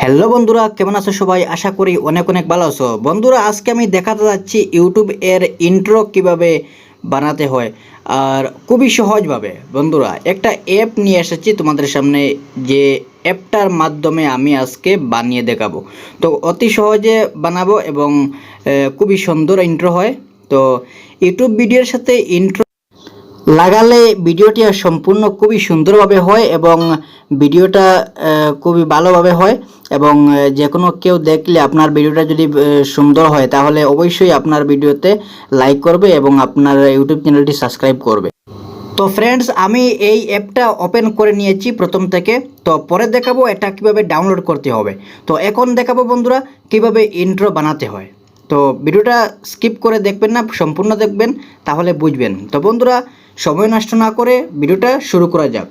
Hello বন্ধুরা, কেমন আছো সবাই? আশা করি অনেক অনেক ভালো আছো। বন্ধুরা, আজকে আমি দেখাতে যাচ্ছি ইউটিউব এর ইন্ট্রো কিভাবে বানাতে হয়, আর খুবই সহজভাবে। বন্ধুরা, একটা অ্যাপ নিয়ে এসেছি তোমাদের সামনে, যে অ্যাপটার মাধ্যমে আমি আজকে বানিয়ে দেখাবো। তো অতি সহজে বানাবো এবং খুবই সুন্দর ইন্ট্রো হয়। তো ইউটিউব ভিডিওর সাথে ইন্ট্রো লাগালে ভিডিওটি সম্পূর্ণ খুবই সুন্দরভাবে হয় এবং ভিডিওটা খুবই ভালোভাবে হয় এবং যে কোনো কেউ দেখলে আপনার ভিডিওটা যদি সুন্দর হয় তাহলে অবশ্যই আপনার ভিডিওতে লাইক করবে এবং আপনার ইউটিউব চ্যানেলটি সাবস্ক্রাইব করবে। তো ফ্রেন্ডস, আমি এই অ্যাপটা ওপেন করে নিয়েছি প্রথম থেকে। তো পরে দেখাবো এটা কিভাবে ডাউনলোড করতে হবে। তো এখন দেখাবো বন্ধুরা কিভাবে ইন্ট্রো বানাতে হয়। তো ভিডিওটা স্কিপ করে দেখবেন না, সম্পূর্ণ দেখবেন, তাহলে বুঝবেন। তো বন্ধুরা, সময় নষ্ট না করে ভিডিওটা শুরু করা যাক।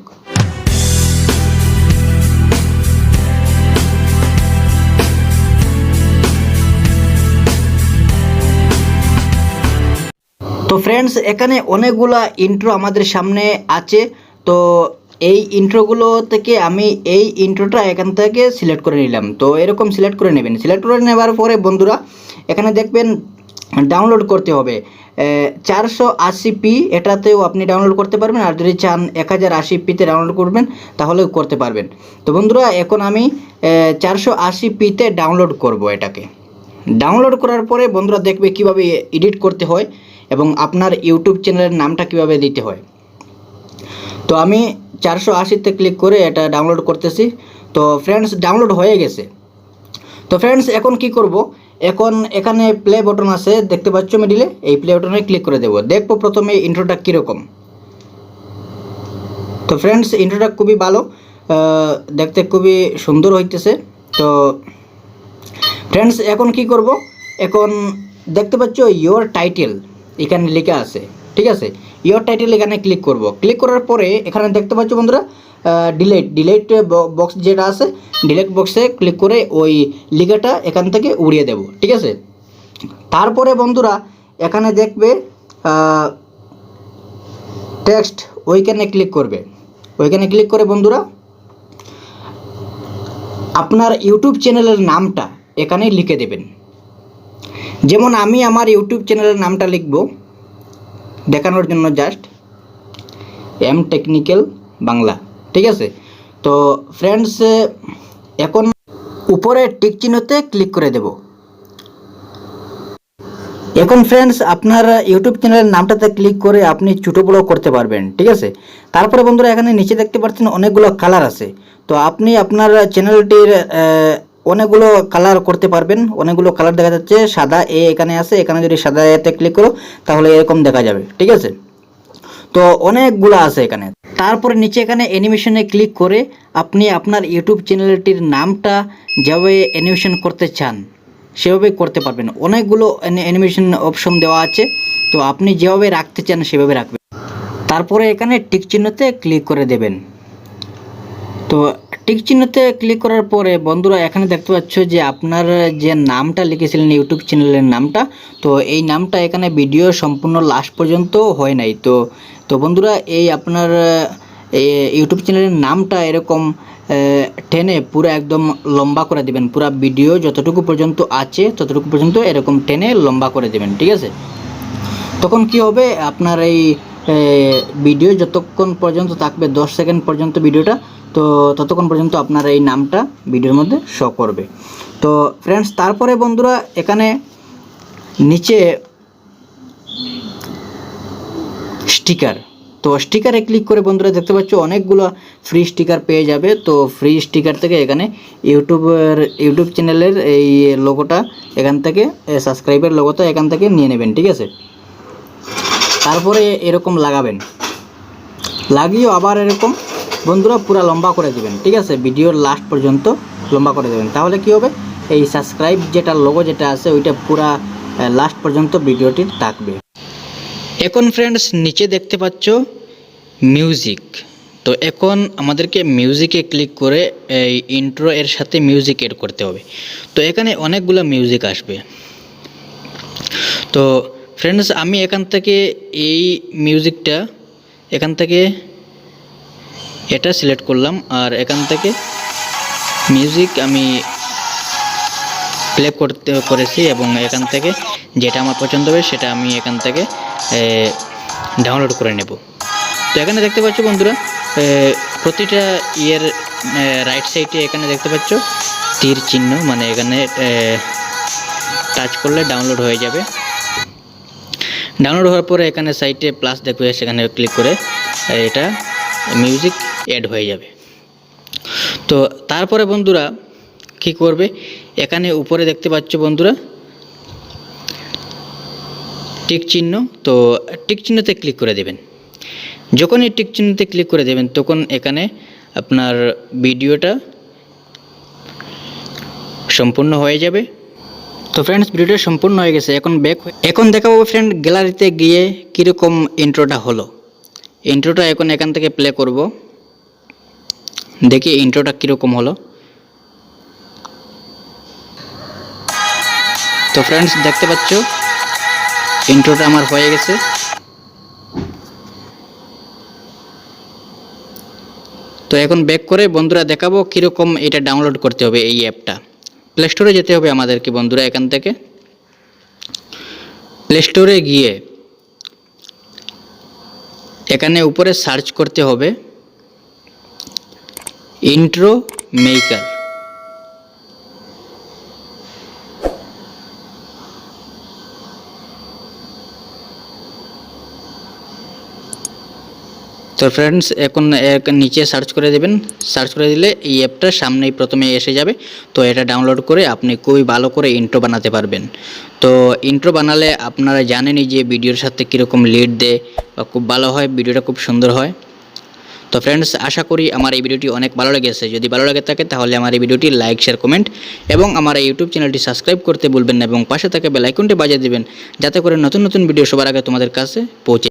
তো ফ্রেন্ডস, এখানে অনেকগুলা ইন্ট্রো আমাদের সামনে আছে। তো এই ইন্ট্রোগুলো থেকে আমি এই ইন্ট্রোটা এখান থেকে সিলেক্ট করে নিলাম। তো এরকম সিলেক্ট করে নেবেন। সিলেক্ট করে নেওয়ার পরে বন্ধুরা, এখানে দেখবেন ডাউনলোড করতে হবে 480p। এটাতেও আপনি ডাউনলোড করতে পারবেন, আর যদি চান 1080pতে ডাউনলোড করবেন তাহলেও করতে পারবেন। তো বন্ধুরা, এখন আমি 480pতে ডাউনলোড করব এটাকে। ডাউনলোড করার পরে বন্ধুরা দেখবে কিভাবে এডিট করতে হয় এবং আপনার ইউটিউব চ্যানেলের নামটা কিভাবে দিতে হয়। তো আমি 480তে ক্লিক করে এটা ডাউনলোড করতেছি। তো ফ্রেন্ডস, ডাউনলোড হয়ে গেছে। তো ফ্রেন্ডস, এখন কি করব, এখন এখানে প্লে বাটন আছে দেখতে পাচ্ছ মিডিলে, এই প্লে বাটনে ক্লিক করে দেব। দেখবো প্রথমে ইন্ট্রোটা কীরকম। তো ফ্রেন্ডস, ইন্ট্রোটা খুবই ভালো, দেখতে খুবই সুন্দর হইতেছে। তো ফ্রেন্ডস, এখন কি করব, এখন দেখতে পাচ্ছ ইয়োর টাইটেল এখানে লেখা আছে, ঠিক আছে? ইয়োর টাইটেল এখানে ক্লিক করব। ক্লিক করার পরে এখানে দেখতে পাচ্ছ বন্ধুরা ডিলেট বক্স যেটা আছে, ডিলেট বক্সে ক্লিক করে ওই লেখাটা এখান থেকে উড়িয়ে দেব, ঠিক আছে? তারপরে বন্ধুরা এখানে দেখবে টেক্সট, ওইখানে ক্লিক করবে। ওইখানে ক্লিক করে বন্ধুরা আপনার ইউটিউব চ্যানেলের নামটা এখানে লিখে দেবেন। যেমন আমি আমার ইউটিউব চ্যানেলের নামটা লিখব দেখানোর জন্য, জাস্ট এম টেকনিক্যাল বাংলা, ঠিক আছে? তো ফ্রেন্ডস, এখন উপরে টিক চিহ্নতে ক্লিক করে দেব। এখন ফ্রেন্ডস, আপনার ইউটিউব চ্যানেলের নামটাতে ক্লিক করে আপনি ছোটো বড়ো করতে পারবেন, ঠিক আছে? তারপরে বন্ধুরা এখানে নিচে দেখতে পাচ্ছেন অনেকগুলো কালার আছে। তো আপনি আপনার চ্যানেলটির অনেকগুলো কালার করতে পারবেন। অনেকগুলো কালার দেখা যাচ্ছে, সাদা এখানে আছে, এখানে যদি সাদা এতে ক্লিক করো তাহলে এরকম দেখা যাবে, ঠিক আছে? তো অনেকগুলো আছে এখানে। তারপরে নিচে এখানে অ্যানিমেশনে ক্লিক করে আপনি আপনার ইউটিউব চ্যানেলটির নামটা যেভাবে অ্যানিমেশন করতে চান সেভাবে করতে পারবেন। অনেকগুলো অ্যানিমেশন অপশন দেওয়া আছে, তো আপনি যেভাবে রাখতে চান সেভাবে রাখবেন। তারপরে এখানে টিক চিহ্নতে ক্লিক করে দেবেন। তো টিক চিহ্নতে ক্লিক করার পরে বন্ধুরা এখানে দেখতে পাচ্ছ যে আপনার যে নামটা লিখেছিলেন ইউটিউব চ্যানেলের নামটা, তো এই নামটা এখানে ভিডিও সম্পূর্ণ লাস্ট পর্যন্ত হয় নাই। তো বন্ধুরা, এই আপনার ইউটিউব চ্যানেলের নামটা এরকম টেনে পুরো একদম লম্বা করে দেবেন। পুরো ভিডিও যতটুকু পর্যন্ত আছে ততটুকু পর্যন্ত এরকম টেনে লম্বা করে দেবেন, ঠিক আছে? তখন কি হবে, আপনার এই ভিডিও যতক্ষণ পর্যন্ত থাকবে 10 সেকেন্ড পর্যন্ত ভিডিওটা, তো ততক্ষণ পর্যন্ত আপনার এই নামটা ভিডিওর মধ্যে শো করবে। তো ফ্রেন্ডস, তারপরে বন্ধুরা এখানে নিচে স্টিকার, তো স্টিকারে ক্লিক করে বন্ধুরা দেখতে পাচ্ছ অনেকগুলো ফ্রি স্টিকার পেয়ে যাবে। তো ফ্রি স্টিকার থেকে এখানে ইউটিউব চ্যানেলের এই লোগোটা এখান থেকে, সাবস্ক্রাইবের লোগোটা এখান থেকে নিয়ে নেবেন, ঠিক আছে? তারপরে এরকম লাগাবেন, লাগিয়ে আবার এরকম বন্ধুরা পুরো লম্বা করে দেবেন, ঠিক আছে? ভিডিওর লাস্ট পর্যন্ত লম্বা করে দেবেন। তাহলে কি হবে, এই সাবস্ক্রাইব যেটা লোগো যেটা আছে ওইটা পুরা লাস্ট পর্যন্ত ভিডিওটি থাকবে। এখন ফ্রেন্ডস, নিচে দেখতে পাচ্ছ মিউজিক। তো এখন আমাদেরকে মিউজিকে ক্লিক করে এই ইন্ট্রো এর সাথে মিউজিক এড করতে হবে। তো এখানে অনেকগুলো মিউজিক আসবে। তো ফ্রেন্ডস, আমি এখান থেকে এই মিউজিকটা এখান থেকে এটা সিলেক্ট করলাম, আর এখান থেকে মিউজিক আমি প্লে করেছি এবং এখান থেকে যেটা আমার পছন্দ হবে সেটা আমি এখান থেকে ডাউনলোড করে নেব। তো এখানে দেখতে পাচ্ছ বন্ধুরা, প্রতিটা রাইট সাইডে এখানে দেখতে পাচ্ছ তীর চিহ্ন, মানে এখানে টাচ করলে ডাউনলোড হয়ে যাবে। ডাউনলোড হওয়ার পরে এখানে সাইডে প্লাস দেখবে, সেখানে ক্লিক করে এটা মিউজিক অ্যাড হয়ে যাবে। তো তারপরে বন্ধুরা কি করবে, এখানে উপরে দেখতে পাচ্ছ বন্ধুরা টিক চিহ্ন, তো টিক চিহ্নতে ক্লিক করে দেবেন। যখনই টিক চিহ্নতে ক্লিক করে দেবেন তখন এখানে আপনার ভিডিওটা সম্পূর্ণ হয়ে যাবে। তো ফ্রেন্ডস, ভিডিওটা সম্পূর্ণ হয়ে গেছে। এখন দেখাবো ফ্রেন্ড গ্যালারিতে গিয়ে কীরকম ইন্ট্রোটা হলো। ইন্ট্রোটা এখন এখান থেকে প্লে করব, দেখি ইন্ট্রোটা কীরকম হলো। তো ফ্রেন্ডস দেখতে পাচ্ছ ইন্ট্রোটা আমার হয়ে গেছে। তো এখন ব্যাক করে বন্ধুরা দেখাবো কীরকম এটা ডাউনলোড করতে হবে। এই অ্যাপটা প্লে স্টোরে যেতে হবে আমাদেরকে বন্ধুরা। এখান থেকে প্লে স্টোরে গিয়ে এখানে উপরে সার্চ করতে হবে ইন্ট্রো মেকার। তো ফ্রেন্ডস এখন নিচে সার্চ করে দেবেন। সার্চ করে দিলে এই অ্যাপটা সামনেই প্রথমে এসে যাবে। তো এটা ডাউনলোড করে আপনি খুবই ভালো করে ইন্ট্রো বানাতে পারবেন। তো ইন্ট্রো বানালে আপনারা জানেনই যে ভিডিওর সাথে কীরকম লিড দেয় বা খুব ভালো হয়, ভিডিওটা খুব সুন্দর হয়। তো ফ্রেন্ডস, আশা করি আমার এই ভিডিওটি অনেক ভালো লেগেছে। যদি ভালো লাগে থাকে তাহলে আমার এই ভিডিওটি লাইক, শেয়ার, কমেন্ট এবং আমার এই ইউটিউব চ্যানেলটি সাবস্ক্রাইব করতে ভুলবেন না এবং পাশে থাকা বেল আইকনটি বাজিয়ে দেবেন, যাতে করে নতুন নতুন ভিডিও সবার আগে তোমাদের কাছে পৌঁছে।